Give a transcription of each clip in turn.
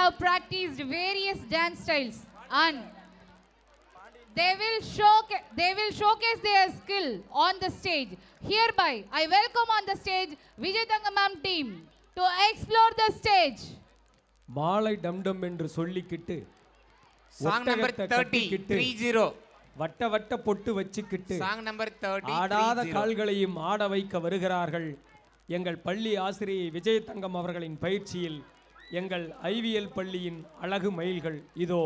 have practiced various dance styles and they will showcase their skill on the stage. Hereby, I welcome on the stage Vijay Thangam ma'am team to explore the stage. மாலை டம்டம் என்று சொல்லிக்கிட்டு song number 30 வட்ட வட்ட பொட்டு வச்சுக்கிட்டு song number 30 ஆடாத கால்களையும் ஆட வைக்க வருகிறார்கள். எங்கள் பள்ளி ஆசிரியை விஜய் தங்கம் அவர்களின் பயிற்சியில் எங்கள் ஐவிஎல் பள்ளியின் அழகு மயில்கள் இதோ.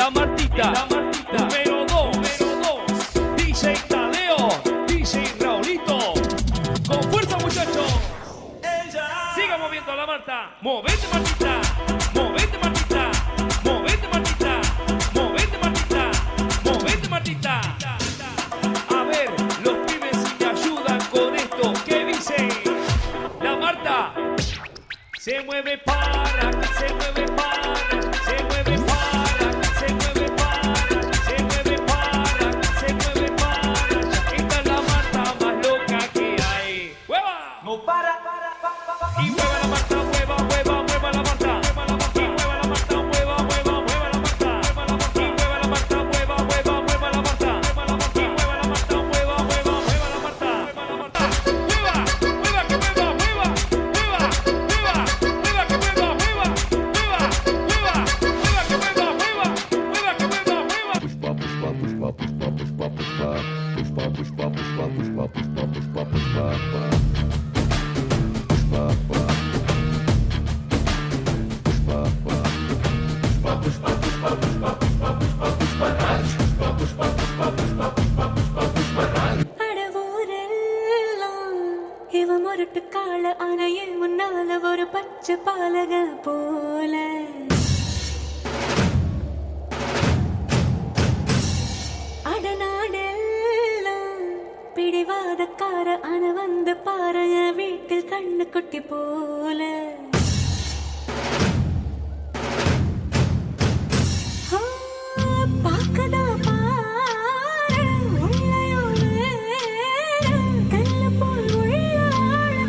La Martita, número 2, DJ Tadeo, DJ Raulito, con fuerza muchachos, siga moviendo la Marta, movete Martita, movete Martita, movete Martita, movete Martita, movete Martita, a ver, los pibes si me ayudan con esto, ¿qué dice? La Marta, se mueve para, se mueve para, se mueve para. பாலக போல அடநாடெல்லாம் பிடிவாதக்கார அன வந்து பாரு வீட்டில் கண்ணு குட்டி போல பாக்கதா பாரு உள்ளையோடு கல்ல போல் உள்ள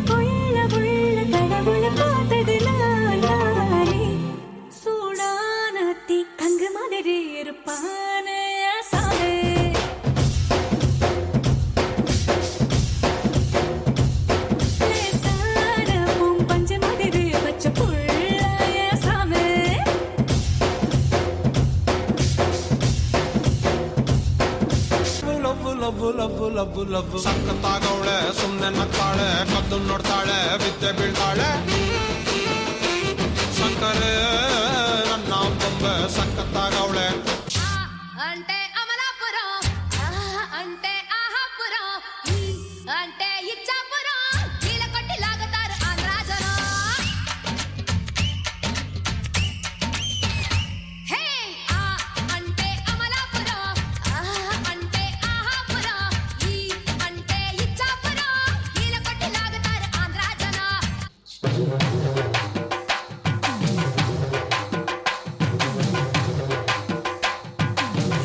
கொள்ள உள்ள கடவுளை பார்த்தது நானே ಲವ್ ಸಕ್ಕತ್ತಾಗವಳೆ ಸುಮ್ನೆ ನಕ್ಕಾಳೆ ಕದ್ದು ನೋಡ್ತಾಳೆ ವಿದ್ಯೆ ಬೀಳ್ತಾಳೆ ಸಕ್ಕರೆ ನನ್ನ ಬೊಂಬೆ ಸಕ್ಕತ್ತಾಗವಳೆ అంటే అమలాపురం అంటే ఆహాపురం అంటే ఇచ్చాపురం కీల కొట్టి లాగుతారు ఆంధ్రాజనం హే అంటే అమలాపురం అంటే ఆహాపురం అంటే ఇచ్చాపురం కీల కొట్టి లాగుతారు ఆంధ్రాజనం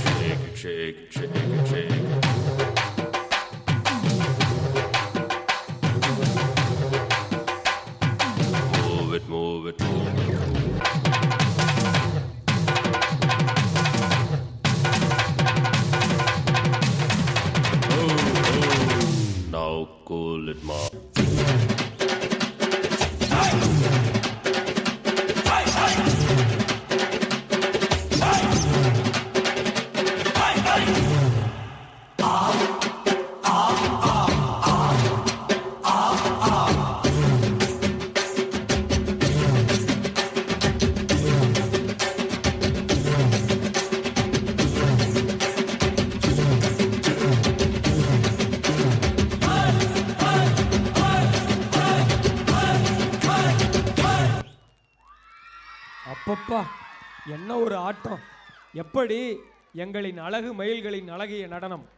Shake, shake, shake, shake. Move it, move it, move it. Now cool it, ma. அப்பப்பா என்ன ஒரு ஆட்டம்! எப்படி எங்களின் அழகு மயில்களின் அழகிய நடனம்!